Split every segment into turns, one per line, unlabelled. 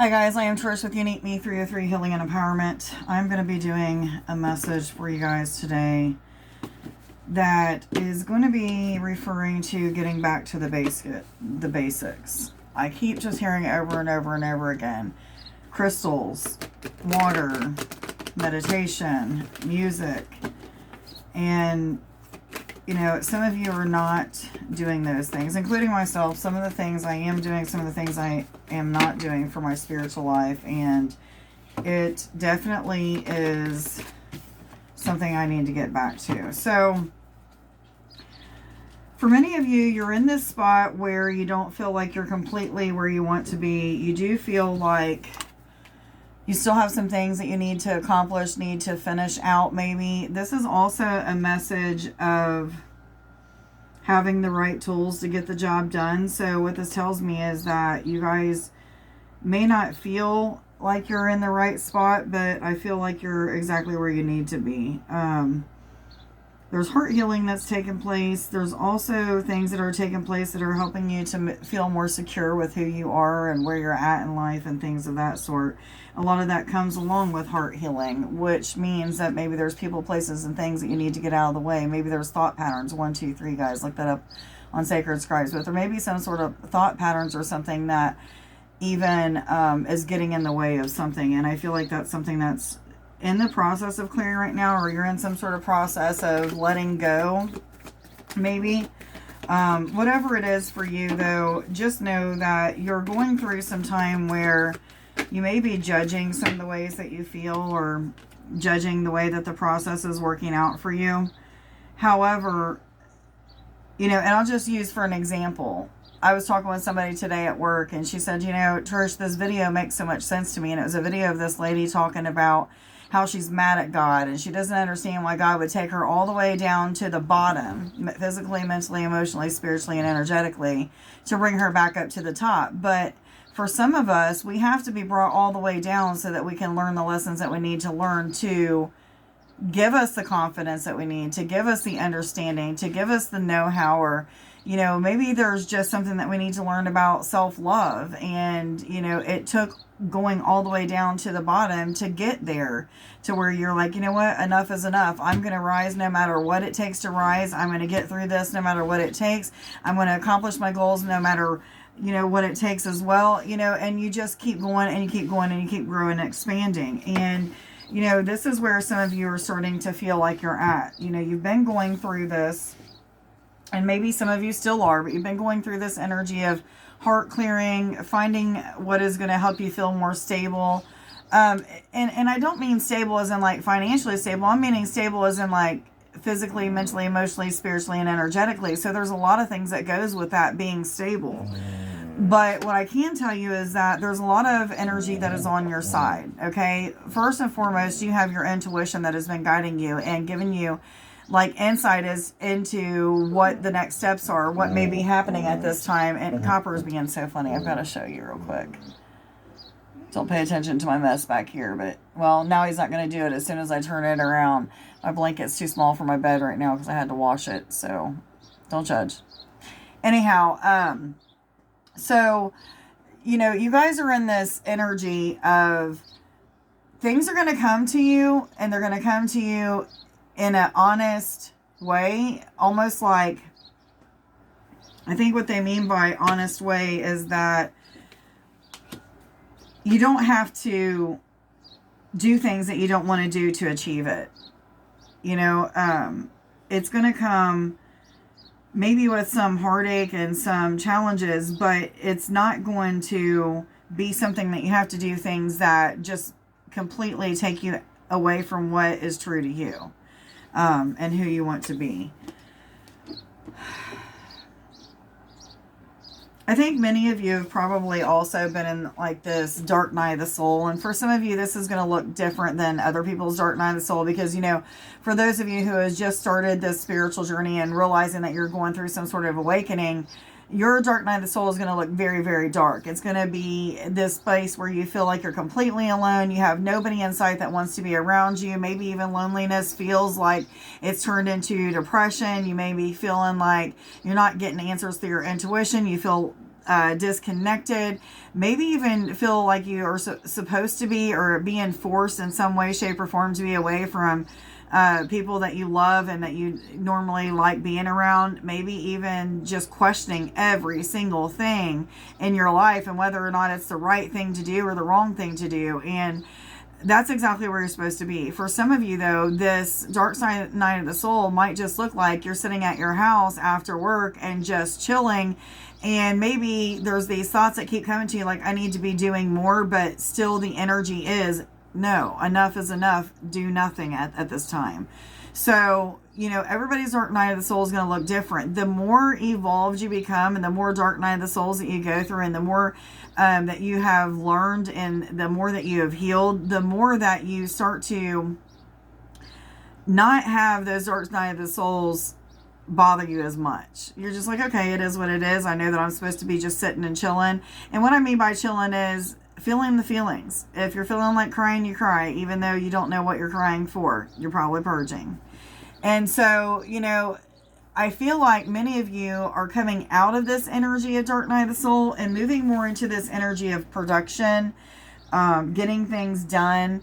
Hi guys, I am Trish with Unique Me 303 Healing and Empowerment. I'm going to be doing a message for you guys today that is going to be referring to getting back to the basics. I keep just hearing it over and over and over again. Crystals, water, meditation, music, and you know, some of you are not doing those things, including myself. Some of the things I am doing, some of the things I am not doing for my spiritual life. And it definitely is something I need to get back to. So, for many of you, you're in this spot where you don't feel like you're completely where you want to be. You do feel like you still have some things that you need to accomplish, need to finish out maybe. This is also a message of having the right tools to get the job done. So what this tells me is that you guys may not feel like you're in the right spot, but I feel like you're exactly where you need to be. There's heart healing that's taken place. There's also things that are taking place that are helping you to feel more secure with who you are and where you're at in life and things of that sort. A lot of that comes along with heart healing, which means that maybe there's people, places, and things that you need to get out of the way. Maybe there's thought patterns. 1, 2, 3, guys. Look that up on Sacred Scribes. But there may be some sort of thought patterns or something that even is getting in the way of something. And I feel like that's something that's in the process of clearing right now, or you're in some sort of process of letting go, maybe. Whatever it is for you, though, just know that you're going through some time where you may be judging some of the ways that you feel, or judging the way that the process is working out for you. However, you know, and I'll just use for an example. I was talking with somebody today at work, and she said, you know, Trish, this video makes so much sense to me. And it was a video of this lady talking about how she's mad at God, and she doesn't understand why God would take her all the way down to the bottom, physically, mentally, emotionally, spiritually, and energetically, to bring her back up to the top. But for some of us, we have to be brought all the way down so that we can learn the lessons that we need to learn to give us the confidence that we need, to give us the understanding, to give us the know-how, or, you know, maybe there's just something that we need to learn about self-love. And, you know, it took going all the way down to the bottom to get there, to where you're like, you know what, enough is enough. I'm going to rise no matter what it takes to rise. I'm going to get through this no matter what it takes. I'm going to accomplish my goals no matter, you know, what it takes as well, you know, and you just keep going and you keep going and you keep growing and expanding. And, you know, this is where some of you are starting to feel like you're at. You know, you've been going through this, and maybe some of you still are, but you've been going through this energy of heart clearing, finding what is going to help you feel more stable. And I don't mean stable as in like financially stable. I'm meaning stable as in like physically, mentally, emotionally, spiritually, and energetically. So there's a lot of things that goes with that being stable. But what I can tell you is that there's a lot of energy that is on your side, okay? First and foremost, you have your intuition that has been guiding you and giving you like insight is into what the next steps are, what may be happening at this time. And Copper is being so funny. I've got to show you real quick. Don't pay attention to my mess back here, but, well, now he's not going to do it as soon as I turn it around. My blanket's too small for my bed right now because I had to wash it, so don't judge. Anyhow, so, you know, you guys are in this energy of things are going to come to you, and they're going to come to you in an honest way, almost like, I think what they mean by honest way is that you don't have to do things that you don't want to do to achieve it. You know, it's going to come maybe with some heartache and some challenges, but it's not going to be something that you have to do things that just completely take you away from what is true to you, and who you want to be. I think many of you have probably also been in like this dark night of the soul. And for some of you, this is going to look different than other people's dark night of the soul. Because, you know, for those of you who has just started this spiritual journey and realizing that you're going through some sort of awakening, your dark night of the soul is going to look very, very dark. It's going to be this place where you feel like you're completely alone. You have nobody in sight that wants to be around you. Maybe even loneliness feels like it's turned into depression. You may be feeling like you're not getting answers through your intuition. You feel disconnected, maybe even feel like you are supposed to be, or being forced in some way, shape, or form to be away from people that you love and that you normally like being around. Maybe even just questioning every single thing in your life and whether or not it's the right thing to do or the wrong thing to do. And that's exactly where you're supposed to be. For some of you, though, this dark side night of the soul might just look like you're sitting at your house after work and just chilling. And maybe there's these thoughts that keep coming to you like, I need to be doing more, but still the energy is, no, enough is enough. Do nothing at this time. So, everybody's dark night of the soul is going to look different. The more evolved you become and the more dark night of the souls that you go through and the more that you have learned and the more that you have healed, the more that you start to not have those dark night of the souls bother you as much. You're just like, okay, it is what it is. I know that I'm supposed to be just sitting and chilling. And what I mean by chilling is feeling the feelings. If you're feeling like crying, you cry, even though you don't know what you're crying for. You're probably purging. And so, I feel like many of you are coming out of this energy of dark night of the soul and moving more into this energy of production, getting things done,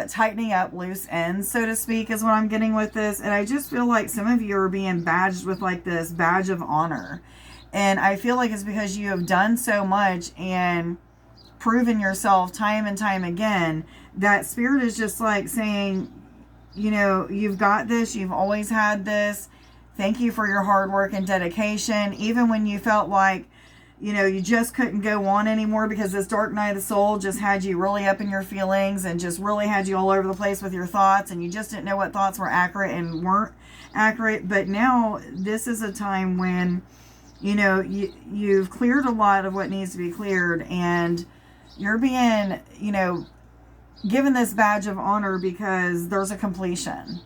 tightening up loose ends, so to speak, is what I'm getting with this. And I just feel like some of you are being badged with like this badge of honor. And I feel like it's because you have done so much and proven yourself time and time again that Spirit is just like saying, you've got this. You've always had this. Thank you for your hard work and dedication. Even when you felt like, you just couldn't go on anymore because this dark night of the soul just had you really up in your feelings and just really had you all over the place with your thoughts. And you just didn't know what thoughts were accurate and weren't accurate. But now this is a time when, you've cleared a lot of what needs to be cleared. And you're being, given this badge of honor because there's a completion.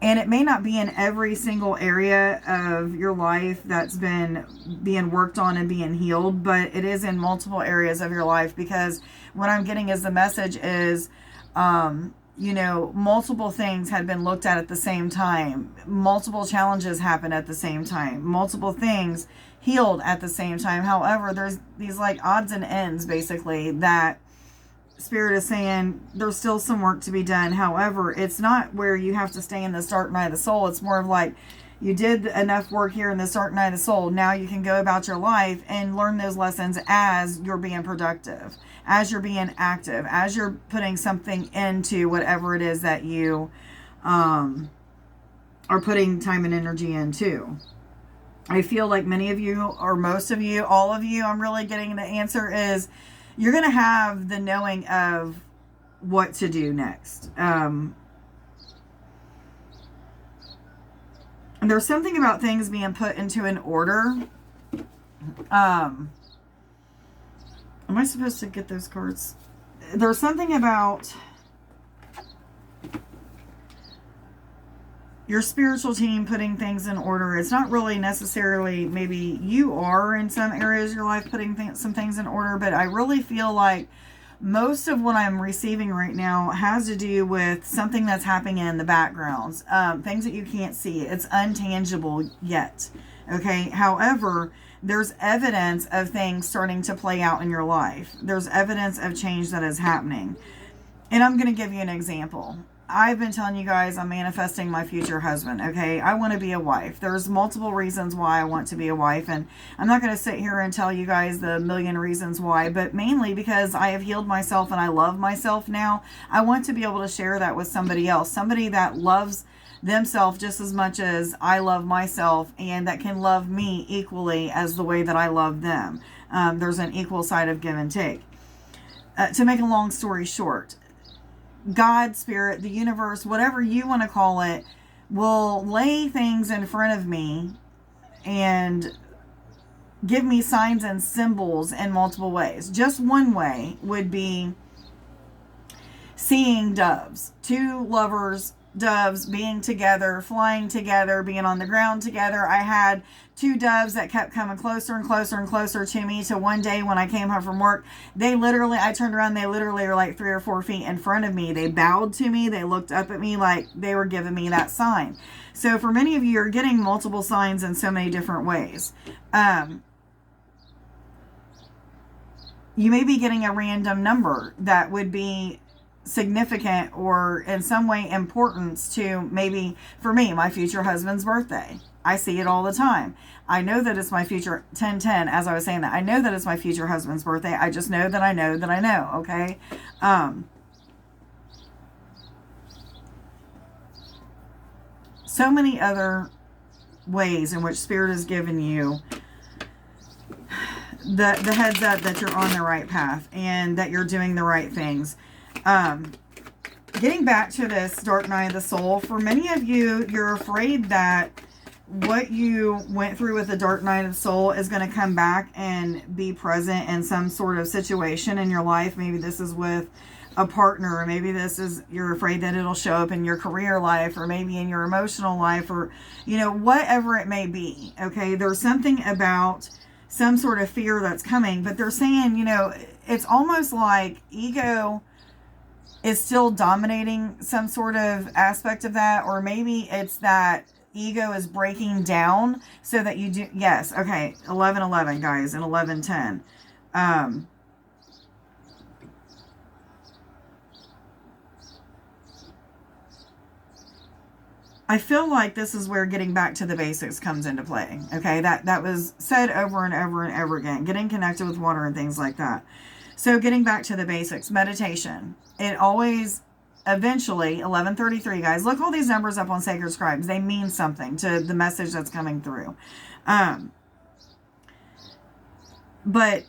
And it may not be in every single area of your life that's been being worked on and being healed, but it is in multiple areas of your life, because what I'm getting is the message is, multiple things had been looked at the same time. Multiple challenges happened at the same time. Multiple things healed at the same time. However, there's these like odds and ends, basically, that Spirit is saying there's still some work to be done. However, it's not where you have to stay in this dark night of the soul. It's more of like, you did enough work here in this dark night of the soul. Now you can go about your life and learn those lessons as you're being productive, as you're being active, as you're putting something into whatever it is that you are putting time and energy into. I feel like many of you, or most of you, all of you, I'm really getting the answer is, you're going to have the knowing of what to do next. And there's something about things being put into an order. Am I supposed to get those cards? There's something about your spiritual team putting things in order. It's not really necessarily, maybe you are in some areas of your life putting some things in order, but I really feel like most of what I'm receiving right now has to do with something that's happening in the backgrounds, things that you can't see. It's untangible yet. Okay. However, there's evidence of things starting to play out in your life. There's evidence of change that is happening. And I'm going to give you an example. I've been telling you guys I'm manifesting my future husband, okay? I want to be a wife. There's multiple reasons why I want to be a wife, and I'm not going to sit here and tell you guys the million reasons why, but mainly because I have healed myself and I love myself now. I want to be able to share that with somebody else, somebody that loves themselves just as much as I love myself, and that can love me equally as the way that I love them. There's an equal side of give and take. To make a long story short, God, Spirit, the universe, whatever you want to call it, will lay things in front of me and give me signs and symbols in multiple ways. Just one way would be seeing doves, two lovers, doves being together, flying together, being on the ground together. I had two doves that kept coming closer and closer and closer to me, to one day when I came home from work, I turned around, they literally were like 3 or 4 feet in front of me. They bowed to me. They looked up at me like they were giving me that sign. So for many of you, you're getting multiple signs in so many different ways. you may be getting a random number that would be significant or in some way importance to, maybe for me, my future husband's birthday. I see it all the time. I know that it's my future 1010. As I was saying that, I know that it's my future husband's birthday. I just know that I know that I know. Okay. So many other ways in which Spirit has given you the heads up that you're on the right path and that you're doing the right things. Getting back to this dark night of the soul, for many of you, you're afraid that what you went through with the dark night of the soul is going to come back and be present in some sort of situation in your life. Maybe this is with a partner, or maybe this is, you're afraid that it'll show up in your career life, or maybe in your emotional life, or, you know, whatever it may be. Okay. There's something about some sort of fear that's coming, but they're saying, you know, it's almost like ego is still dominating some sort of aspect of that, or maybe it's that ego is breaking down so that you do. Yes. Okay. 11:11 guys, and 11:10. I feel like this is where getting back to the basics comes into play. Okay. That was said over and over and over again, getting connected with water and things like that. So getting back to the basics, meditation, it always, eventually, 11:33 guys, look all these numbers up on Sacred Scribes. They mean something to the message that's coming through. But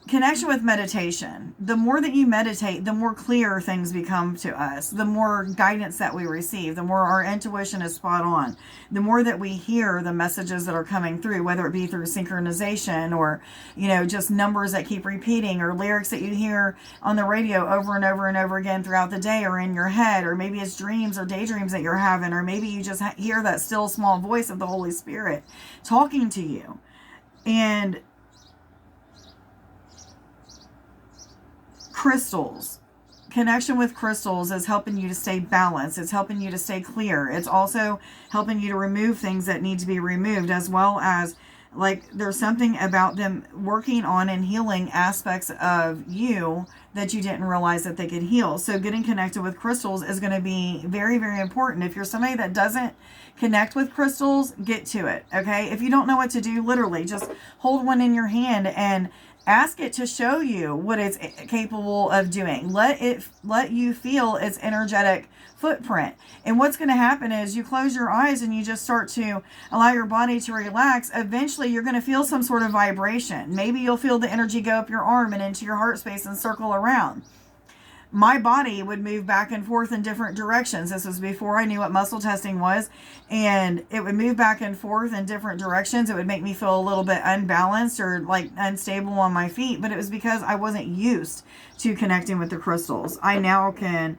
connection with meditation, the more that you meditate, the more clear things become to us, the more guidance that we receive, the more our intuition is spot on, the more that we hear the messages that are coming through, whether it be through synchronization or, you know, just numbers that keep repeating, or lyrics that you hear on the radio over and over and over again throughout the day, or in your head, or maybe it's dreams or daydreams that you're having, or maybe you just hear that still small voice of the Holy Spirit talking to you. And crystals, connection with crystals is helping you to stay balanced. It's helping you to stay clear. It's also helping you to remove things that need to be removed, as well as, like, there's something about them working on and healing aspects of you that you didn't realize that they could heal. So getting connected with crystals is going to be very, very important. If you're somebody that doesn't connect with crystals, get to it. Okay. If you don't know what to do, literally just hold one in your hand and ask it to show you what it's capable of doing. Let you feel its energetic footprint. And what's going to happen is you close your eyes and you just start to allow your body to relax. Eventually, you're going to feel some sort of vibration. Maybe you'll feel the energy go up your arm and into your heart space and circle around. My body would move back and forth in different directions. This was before I knew what muscle testing was. And it would move back and forth in different directions. It would make me feel a little bit unbalanced or like unstable on my feet. But it was because I wasn't used to connecting with the crystals. I now can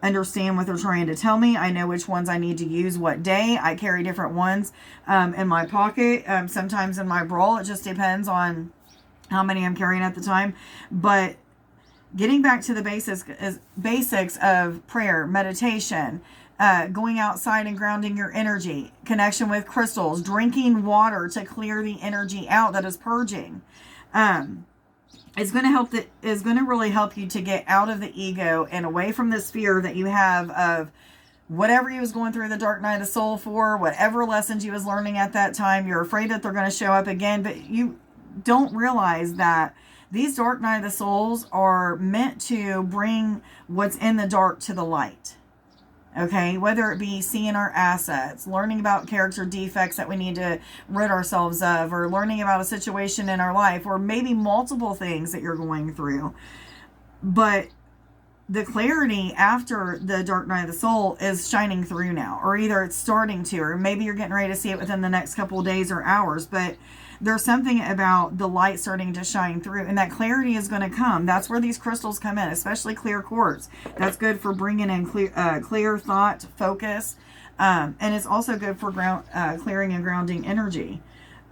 understand what they're trying to tell me. I know which ones I need to use what day. I carry different ones in my pocket, sometimes in my bra. It just depends on how many I'm carrying at the time. But getting back to the basics of prayer, meditation, going outside and grounding your energy, connection with crystals, drinking water to clear the energy out that is purging. It's going to really help you to get out of the ego and away from this fear that you have of whatever you was going through the dark night of the soul for, whatever lessons you was learning at that time. You're afraid that they're going to show up again, but you don't realize that these dark night of the souls are meant to bring what's in the dark to the light. Okay, whether it be seeing our assets, learning about character defects that we need to rid ourselves of, or learning about a situation in our life, or maybe multiple things that you're going through. But the clarity after the dark night of the soul is shining through now, or either it's starting to, or maybe you're getting ready to see it within the next couple of days or hours. But there's something about the light starting to shine through, and that clarity is going to come. That's where these crystals come in, especially clear quartz. That's good for bringing in clear thought, focus, and it's also good for clearing and grounding energy.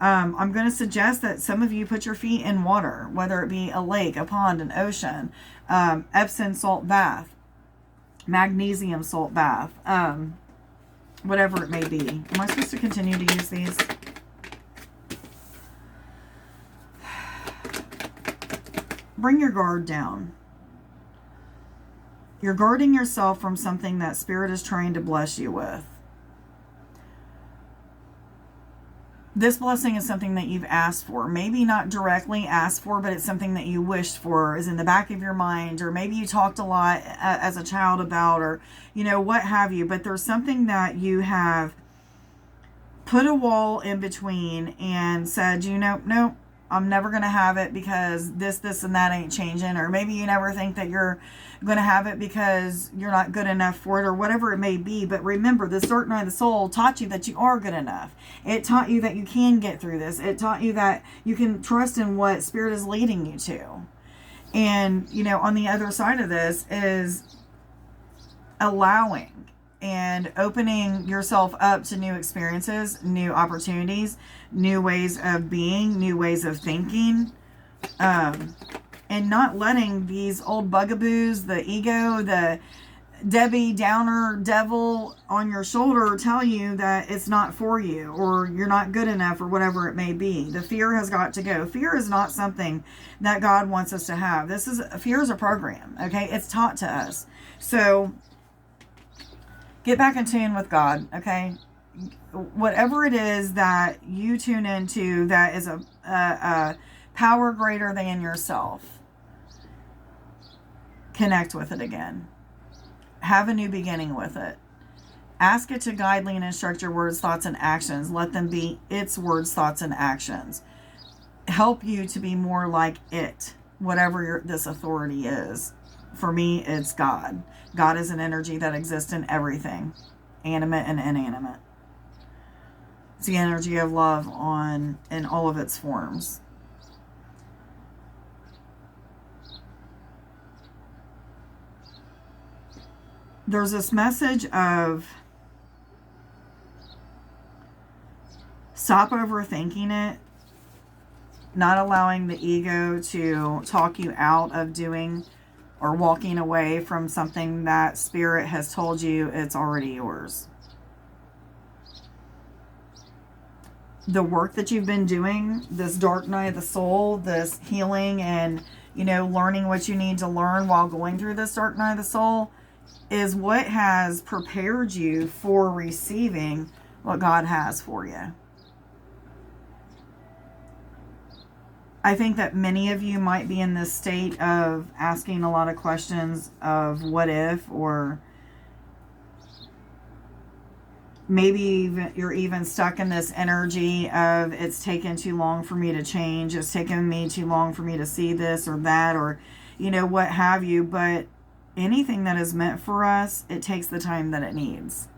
I'm going to suggest that some of you put your feet in water, whether it be a lake, a pond, an ocean, Epsom salt bath, magnesium salt bath, whatever it may be. Am I supposed to continue to use these? bring your guard down. You're guarding yourself from something that Spirit is trying to bless you with. This blessing is something that you've asked for. Maybe not directly asked for, but it's something that you wished for, is in the back of your mind, or maybe you talked a lot as a child about, or, you know, what have you. But there's something that you have put a wall in between and said, you know, no, I'm never going to have it because this, and that ain't changing. Or maybe you never think that you're going to have it because you're not good enough for it, or whatever it may be. But remember, the dark night of the soul taught you that you are good enough. It taught you that you can get through this. It taught you that you can trust in what Spirit is leading you to. And, you know, on the other side of this is allowing and opening yourself up to new experiences, new opportunities, new ways of being, new ways of thinking, and not letting these old bugaboos, the ego, the Debbie Downer devil on your shoulder tell you that it's not for you, or you're not good enough, or whatever it may be. The fear has got to go. Fear is not something that God wants us to have. Fear is a program, okay? It's taught to us. So get back in tune with God, okay? Whatever it is that you tune into that is a power greater than yourself, connect with it again. Have a new beginning with it. Ask it to guide, lead, and instruct your words, thoughts, and actions. Let them be its words, thoughts, and actions. Help you to be more like it, whatever this authority is. For me, it's God. God is an energy that exists in everything, animate and inanimate. It's the energy of love in all of its forms. There's this message of stop overthinking it, not allowing the ego to talk you out of doing or walking away from something that Spirit has told you it's already yours. The work that you've been doing, this dark night of the soul, this healing and, you know, learning what you need to learn while going through this dark night of the soul, is what has prepared you for receiving what God has for you. I think that many of you might be in this state of asking a lot of questions of what if, or maybe you're even stuck in this energy of it's taken too long for me to change. It's taken me too long for me to see this or that, or, you know, what have you. But anything that is meant for us, it takes the time that it needs.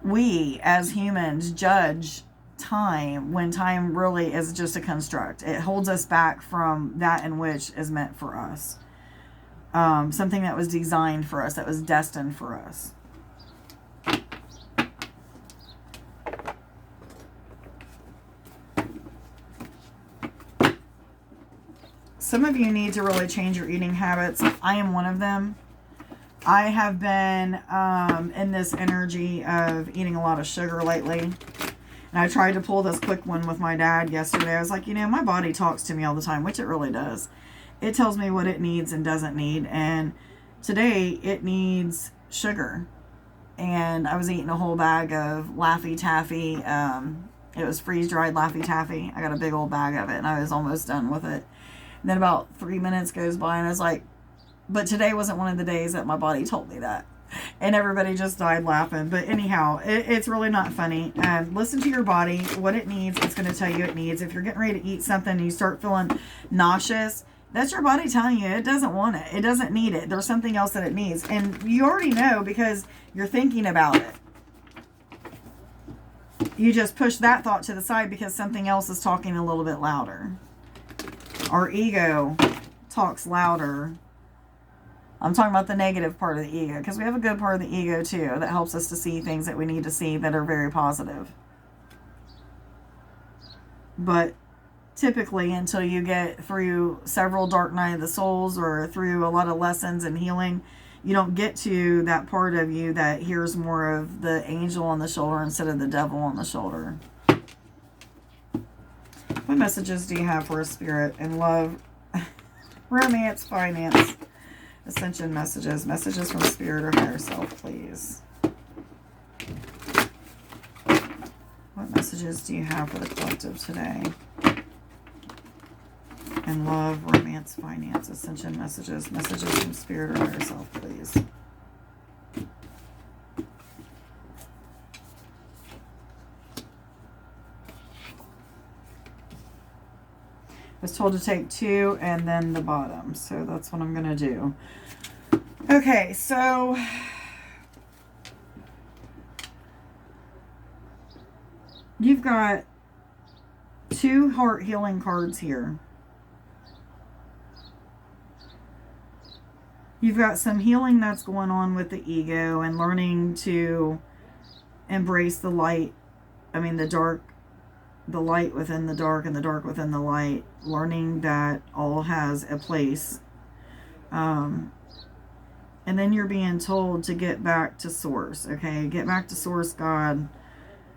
We, as humans, judge time when time really is just a construct. It holds us back from that in which is meant for us. Something that was designed for us, that was destined for us. Some of you need to really change your eating habits. I am one of them. I have been in this energy of eating a lot of sugar lately. And I tried to pull this quick one with my dad yesterday. I was like, you know, my body talks to me all the time, which it really does. It tells me what it needs and doesn't need. And today it needs sugar. And I was eating a whole bag of Laffy Taffy. It was freeze-dried Laffy Taffy. I got a big old bag of it, and I was almost done with it. And then about 3 minutes goes by, and I was like, but today wasn't one of the days that my body told me that. And everybody just died laughing. But anyhow, it's really not funny. Listen to your body, what it needs. It's going to tell you it needs. If you're getting ready to eat something and you start feeling nauseous, that's your body telling you it doesn't want it. It doesn't need it. There's something else that it needs. And you already know because you're thinking about it. You just push that thought to the side because something else is talking a little bit louder. Our ego talks louder. I'm talking about the negative part of the ego, because we have a good part of the ego too that helps us to see things that we need to see that are very positive. But typically, until you get through several dark night of the souls or through a lot of lessons and healing, you don't get to that part of you that hears more of the angel on the shoulder instead of the devil on the shoulder. What messages do you have for a spirit in love, romance, finance, ascension messages? Messages from spirit or higher self, please. What messages do you have for the collective today? In love, romance, finance, ascension messages. Messages from spirit or higher self, please. I was told to take 2 and then the bottom. So that's what I'm going to do. Okay, so you've got 2 heart healing cards here. You've got some healing that's going on with the ego and learning to embrace the light. I mean, the dark, the light within the dark and the dark within the light. Learning that all has a place. And then you're being told to get back to source, okay? Get back to source, God,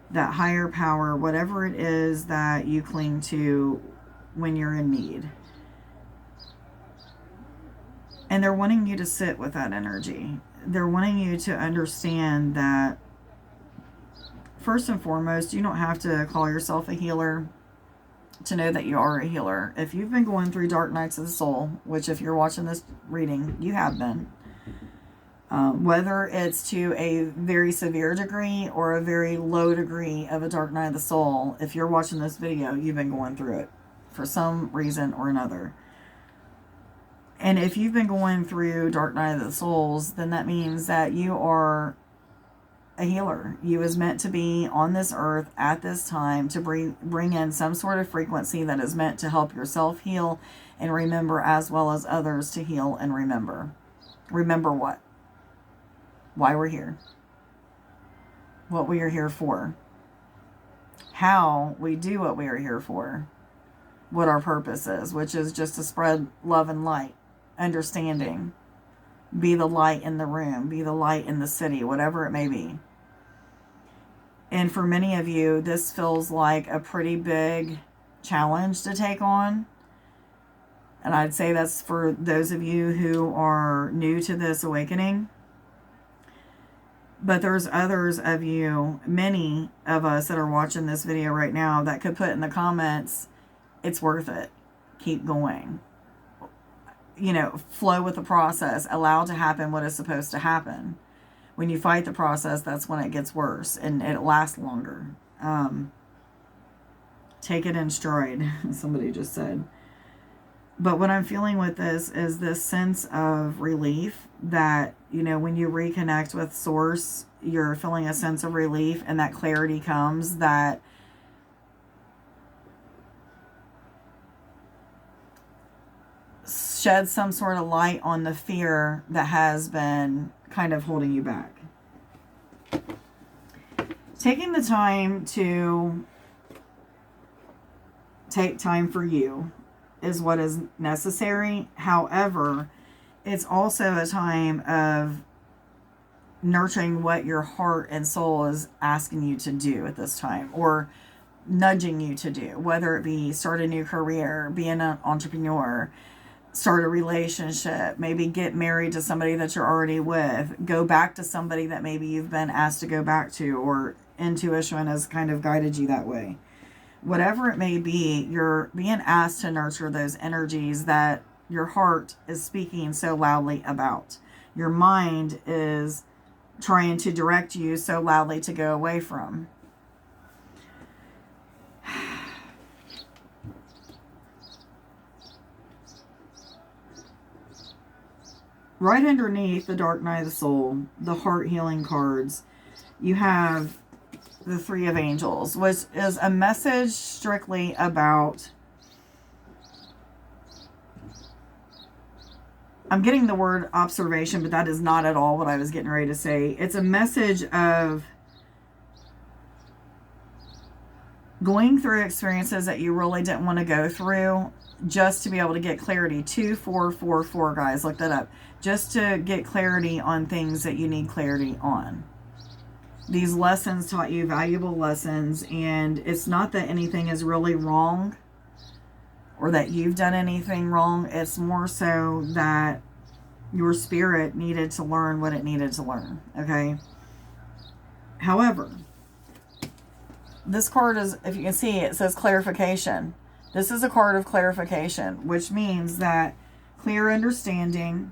that higher power, whatever it is that you cling to when you're in need. And they're wanting you to sit with that energy. They're wanting you to understand that, first and foremost, you don't have to call yourself a healer to know that you are a healer. If you've been going through dark nights of the soul, which if you're watching this reading, you have been. Whether it's to a very severe degree or a very low degree of a dark night of the soul, if you're watching this video, you've been going through it for some reason or another. And if you've been going through dark night of the souls, then that means that you are a healer. You was meant to be on this earth at this time to bring in some sort of frequency that is meant to help yourself heal and remember, as well as others to heal and remember. Remember what? Why we're here. What we are here for. How we do what we are here for. What our purpose is, which is just to spread love and light. Understanding. Be the light in the room. Be the light in the city. Whatever it may be. And for many of you, this feels like a pretty big challenge to take on. And I'd say that's for those of you who are new to this awakening. But there's others of you, many of us that are watching this video right now, that could put in the comments, it's worth it. Keep going. You know, flow with the process. Allow to happen what is supposed to happen. When you fight the process, that's when it gets worse and it lasts longer. Take it in stride, somebody just said. But what I'm feeling with this is this sense of relief that, you know, when you reconnect with Source, you're feeling a sense of relief, and that clarity comes that shed some sort of light on the fear that has been kind of holding you back. Taking the time to take time for you is what is necessary. However, it's also a time of nurturing what your heart and soul is asking you to do at this time, or nudging you to do, whether it be start a new career, be an entrepreneur, start a relationship, maybe get married to somebody that you're already with, go back to somebody that maybe you've been asked to go back to, or intuition has kind of guided you that way. Whatever it may be, you're being asked to nurture those energies that your heart is speaking so loudly about. Your mind is trying to direct you so loudly to go away from. Right underneath the Dark Night of the Soul, the heart healing cards, you have the Three of Angels, which is a message strictly about, I'm getting the word observation, but that is not at all what I was getting ready to say. It's a message of going through experiences that you really didn't want to go through, just to be able to get clarity. 2444, guys, look that up. Just to get clarity on things that you need clarity on. These lessons taught you valuable lessons, and it's not that anything is really wrong. or that you've done anything wrong. It's more so that your spirit needed to learn what it needed to learn, okay? However, this card is, if you can see, it says clarification. This is a card of clarification, which means that clear understanding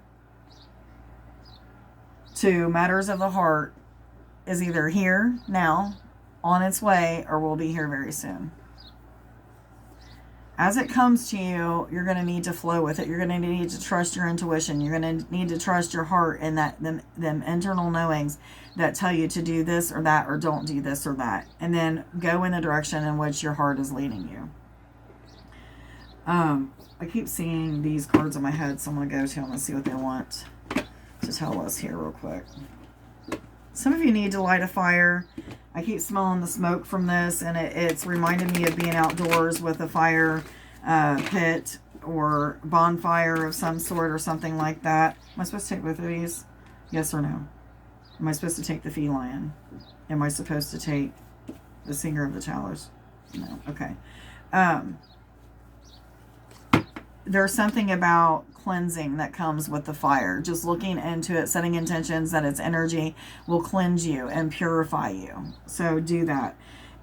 to matters of the heart is either here now, on its way, or will be here very soon. As it comes to you, you're going to need to flow with it. You're going to need to trust your intuition. You're going to need to trust your heart and that them internal knowings that tell you to do this or that, or don't do this or that. And then go in the direction in which your heart is leading you. I keep seeing these cards in my head, so I'm going to go to them and see what they want to tell us here real quick. Some of you need to light a fire. I keep smelling the smoke from this, and it's reminded me of being outdoors with a fire pit or bonfire of some sort or something like that. Am I supposed to take both of these? Yes or no? Am I supposed to take the feline? Am I supposed to take the singer of the chalice? No. Okay. There's something about cleansing that comes with the fire. Just looking into it, setting intentions that its energy will cleanse you and purify you. So do that.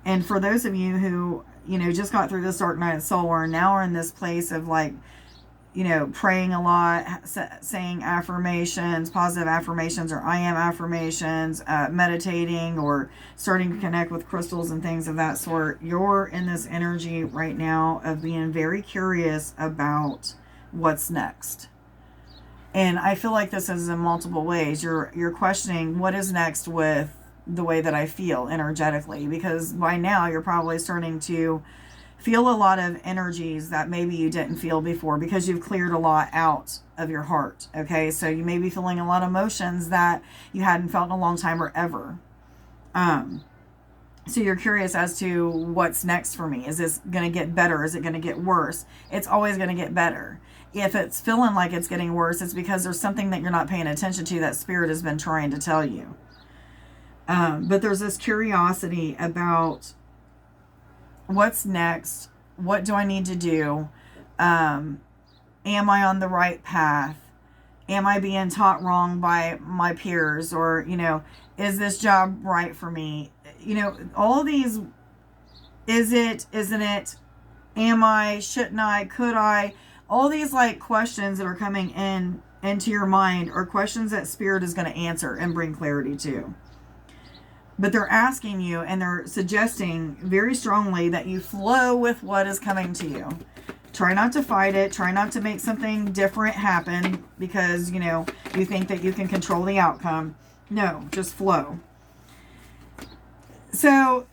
And for those of you who, just got through this dark night of soul, or now are in this place of praying a lot, saying affirmations, positive affirmations, or I am affirmations, meditating, or starting to connect with crystals and things of that sort. You're in this energy right now of being very curious about what's next. And I feel like this is in multiple ways. You're questioning what is next with the way that I feel energetically, because by now you're probably starting to feel a lot of energies that maybe you didn't feel before, because you've cleared a lot out of your heart. Okay, so you may be feeling a lot of emotions that you hadn't felt in a long time or ever. So you're curious as to what's next for me. Is this going to get better? Is it going to get worse? It's always going to get better. If it's feeling like it's getting worse, it's because there's something that you're not paying attention to that spirit has been trying to tell you. But there's this curiosity about what's next. What do I need to do? Am I on the right path? Am I being taught wrong by my peers? Or, is this job right for me? All these, is it, isn't it? Am I, shouldn't I, could I? All these questions that are coming into your mind are questions that spirit is going to answer and bring clarity to. But they're asking you, and they're suggesting very strongly that you flow with what is coming to you. Try not to fight it. Try not to make something different happen because, you think that you can control the outcome. No, just flow. So,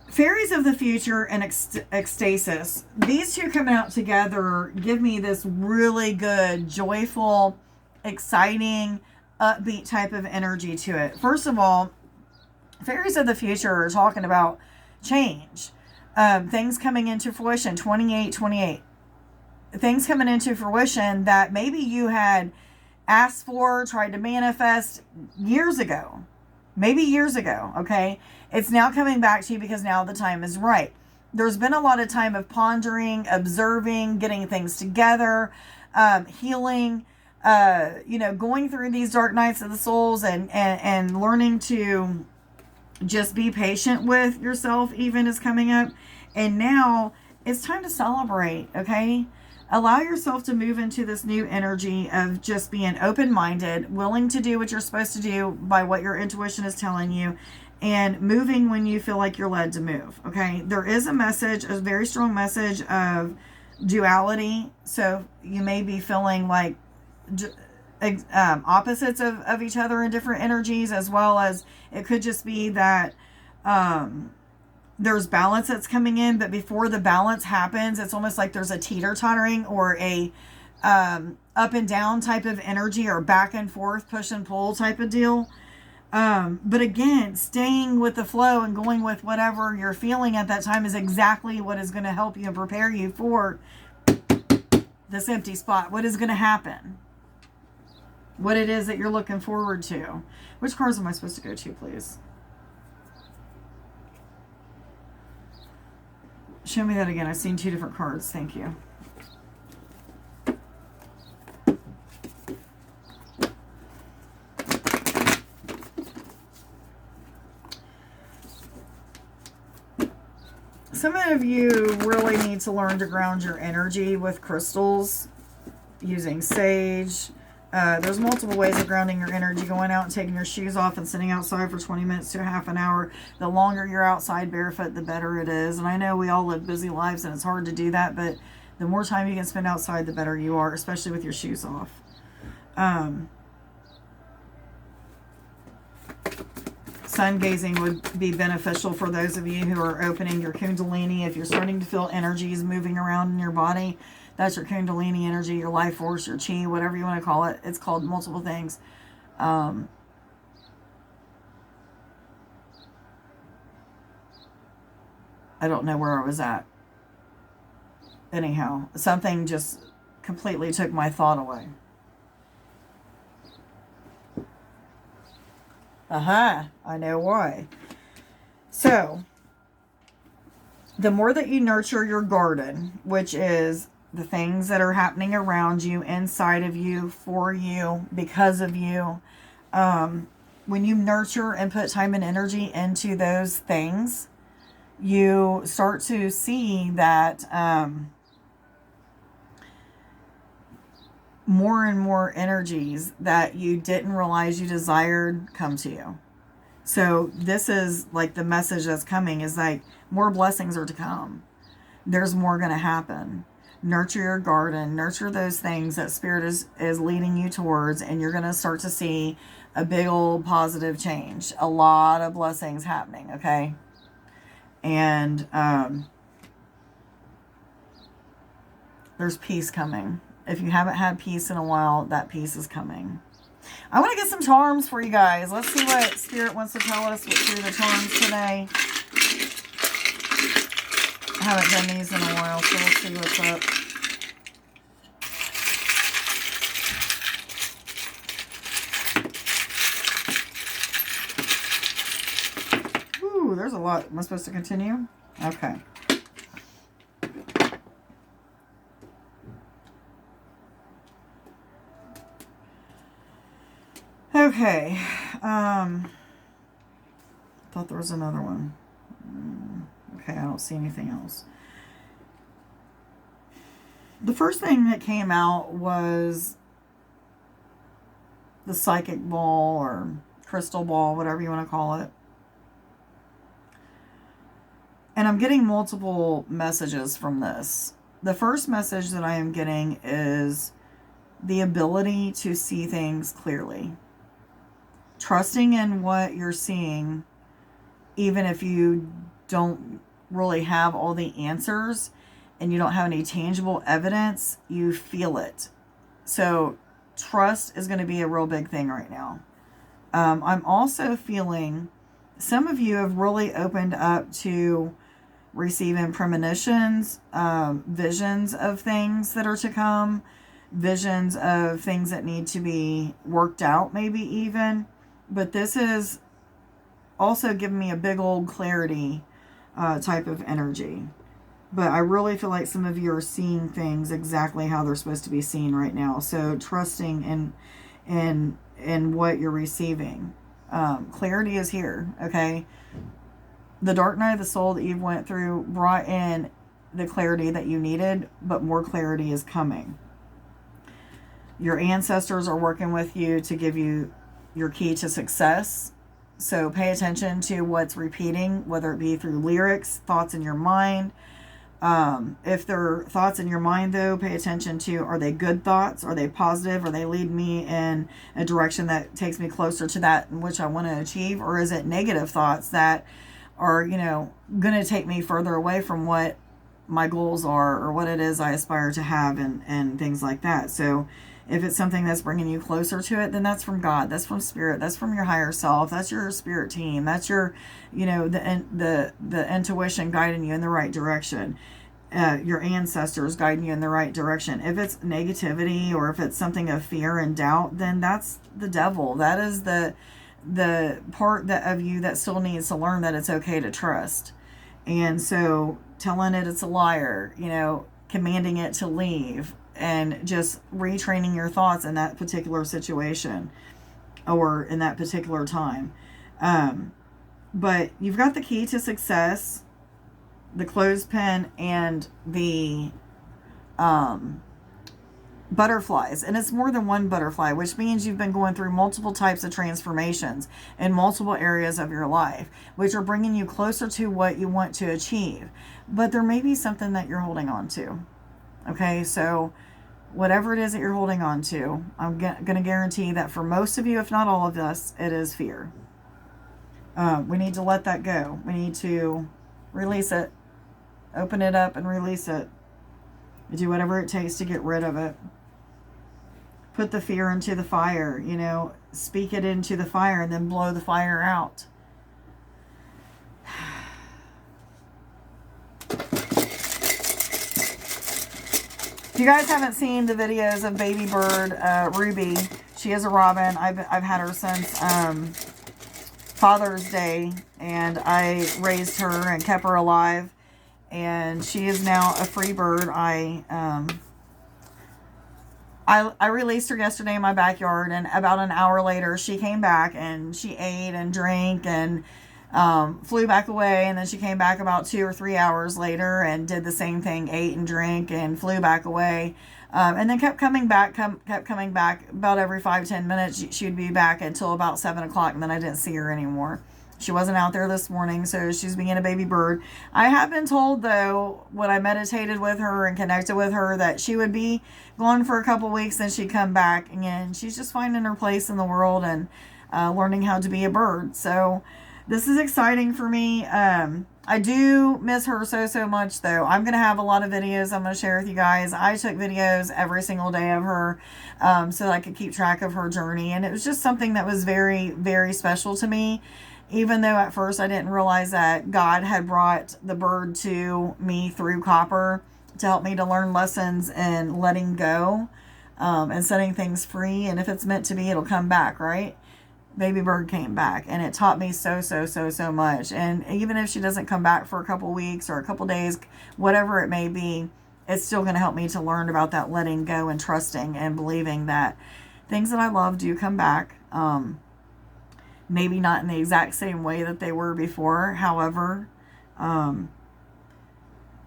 fairies of the future and ecstasis. These two coming out together give me this really good, joyful, exciting, upbeat type of energy to it. First of all, fairies of the future are talking about change. Things coming into fruition. 28. Things coming into fruition that maybe you had asked for, tried to manifest years ago. Maybe years ago, okay? It's now coming back to you because now the time is right. There's been a lot of time of pondering, observing, getting things together, healing, going through these dark nights of the souls and learning to just be patient with yourself even is coming up. And now it's time to celebrate, okay? Allow yourself to move into this new energy of just being open-minded, willing to do what you're supposed to do by what your intuition is telling you, and moving when you feel like you're led to move, okay? There is a message, a very strong message of duality. So you may be feeling like opposites of each other in different energies, as well as it could just be that there's balance that's coming in, but before the balance happens, it's almost like there's a teeter-tottering or a up and down type of energy, or back and forth, push and pull type of deal. But again, staying with the flow and going with whatever you're feeling at that time is exactly what is going to help you and prepare you for this empty spot. What is going to happen? What it is that you're looking forward to. Which cards am I supposed to go to, please? Show me that again. I've seen 2 different cards. Thank you. Some of you really need to learn to ground your energy with crystals, using sage. There's multiple ways of grounding your energy. Going out and taking your shoes off and sitting outside for 20 minutes to a half an hour. The longer you're outside barefoot, the better it is. And I know we all live busy lives and it's hard to do that, but the more time you can spend outside, the better you are, especially with your shoes off. Sun gazing would be beneficial for those of you who are opening your kundalini. If you're starting to feel energies moving around in your body, that's your kundalini energy, your life force, your chi, whatever you want to call it. It's called multiple things. I don't know where I was at. Anyhow, something just completely took my thought away. I know why. So, the more that you nurture your garden, which is the things that are happening around you, inside of you, for you, because of you, when you nurture and put time and energy into those things, you start to see that more and more energies that you didn't realize you desired come to you. So this is like the message that's coming is like more blessings are to come. There's more going to happen. Nurture your garden, nurture those things that Spirit is leading you towards, and you're going to start to see a big old positive change. A lot of blessings happening, okay? And there's peace coming. If you haven't had peace in a while, that peace is coming. I want to get some charms for you guys. Let's see what Spirit wants to tell us through the charms today. I haven't done these in a while, so we'll see what's up. Ooh, there's a lot. Am I supposed to continue? Okay. Okay, thought there was another one. Okay, I don't see anything else. The first thing that came out was the psychic ball or crystal ball, whatever you want to call it. And I'm getting multiple messages from this. The first message that I am getting is the ability to see things clearly. Trusting in what you're seeing, even if you don't really have all the answers and you don't have any tangible evidence, you feel it. So trust is going to be a real big thing right now. I'm also feeling some of you have really opened up to receiving premonitions, visions of things that are to come, visions of things that need to be worked out, maybe even. But this is also giving me a big old clarity type of energy. But I really feel like some of you are seeing things exactly how they're supposed to be seen right now. So trusting in what you're receiving. Clarity is here, okay? The dark night of the soul that you've went through brought in the clarity that you needed, but more clarity is coming. Your ancestors are working with you to give you your key to success. So pay attention to what's repeating, whether it be through lyrics, thoughts in your mind. If they're thoughts in your mind, though, pay attention to, are they good thoughts? Are they positive? Are they lead me in a direction that takes me closer to that in which I want to achieve? Or is it negative thoughts that are, going to take me further away from what my goals are or what it is I aspire to have and things like that. So if it's something that's bringing you closer to it, then that's from God. That's from Spirit. That's from your higher self. That's your spirit team. That's your, the intuition guiding you in the right direction. Your ancestors guiding you in the right direction. If it's negativity or if it's something of fear and doubt, then that's the devil. That is the part of you that still needs to learn that it's okay to trust. And so telling it it's a liar, you know, commanding it to leave, and just retraining your thoughts in that particular situation or in that particular time. But you've got the key to success, the clothespin, and the butterflies. And it's more than one butterfly, which means you've been going through multiple types of transformations in multiple areas of your life, which are bringing you closer to what you want to achieve. But there may be something that you're holding on to. Okay, so whatever it is that you're holding on to, I'm going to guarantee that for most of you, if not all of us, it is fear. We need to let that go. We need to release it, open it up and release it. Do whatever it takes to get rid of it. Put the fear into the fire, you know, speak it into the fire and then blow the fire out. If you guys haven't seen the videos of baby bird Ruby, she is a robin. I've had her since Father's Day, and I raised her and kept her alive, and she is now a free bird. I released her yesterday in my backyard, and about an hour later she came back and she ate and drank and flew back away, and then she came back about 2 or 3 hours later and did the same thing, ate and drank and flew back away, and then kept coming back about every 5-10 minutes. She would be back until about 7 o'clock, and then I didn't see her anymore. She wasn't out there this morning, so she's being a baby bird. I have been told, though, when I meditated with her and connected with her, that she would be gone for a couple weeks, then she'd come back, and she's just finding her place in the world and learning how to be a bird. So this is exciting for me. I do miss her so much, though. I'm going to have a lot of videos I'm going to share with you guys. I took videos every single day of her so that I could keep track of her journey, and it was just something that was very, very special to me. Even though at first I didn't realize that God had brought the bird to me through copper to help me to learn lessons in letting go and setting things free. And if it's meant to be, it'll come back, right? Baby bird came back, and it taught me so much. And even if she doesn't come back for a couple weeks or a couple days, whatever it may be, it's still going to help me to learn about that letting go and trusting and believing that things that I love do come back. Maybe not in the exact same way that they were before. However,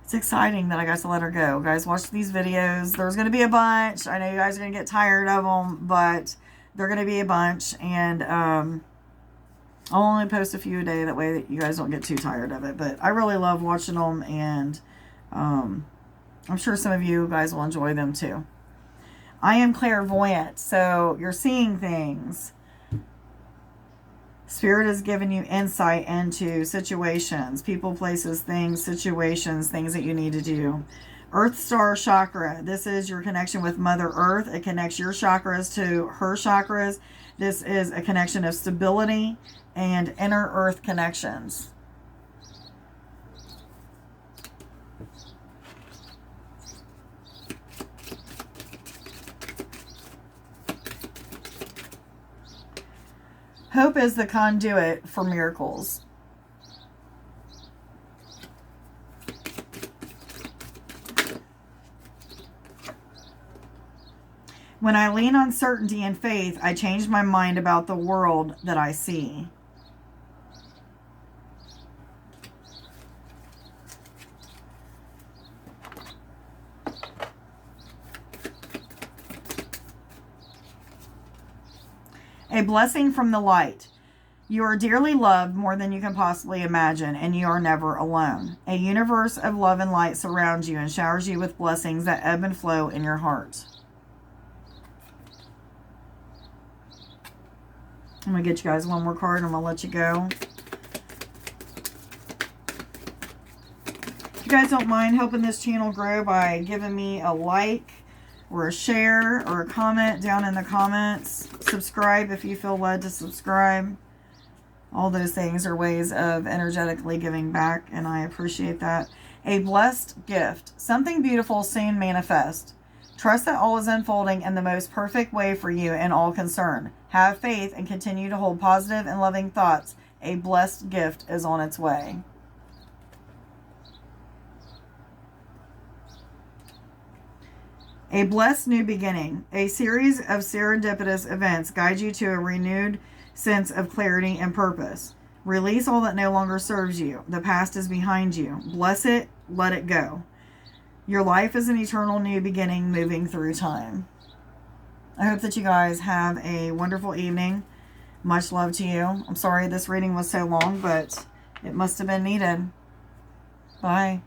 it's exciting that I got to let her go. Guys, watch these videos. There's going to be a bunch. I know you guys are going to get tired of them, but they're going to be a bunch. And I'll only post a few a day. That way that you guys don't get too tired of it. But I really love watching them. And I'm sure some of you guys will enjoy them too. I am clairvoyant. So you're seeing things. Spirit has given you insight into situations, people, places, things, situations, things that you need to do. Earth Star Chakra. This is your connection with Mother Earth. It connects your chakras to her chakras. This is a connection of stability and inner Earth connections. Hope is the conduit for miracles. When I lean on certainty and faith, I change my mind about the world that I see. A blessing from the light. You are dearly loved more than you can possibly imagine, and you are never alone. A universe of love and light surrounds you and showers you with blessings that ebb and flow in your heart. I'm going to get you guys one more card and I'm going to let you go. If you guys don't mind helping this channel grow by giving me a like, or a share, or a comment down in the comments. Subscribe if you feel led to subscribe. All those things are ways of energetically giving back, and I appreciate that. A blessed gift. Something beautiful soon manifest. Trust that all is unfolding in the most perfect way for you and all concerned. Have faith and continue to hold positive and loving thoughts. A blessed gift is on its way. A blessed new beginning. A series of serendipitous events guide you to a renewed sense of clarity and purpose. Release all that no longer serves you. The past is behind you. Bless it. Let it go. Your life is an eternal new beginning moving through time. I hope that you guys have a wonderful evening. Much love to you. I'm sorry this reading was so long, but it must have been needed. Bye.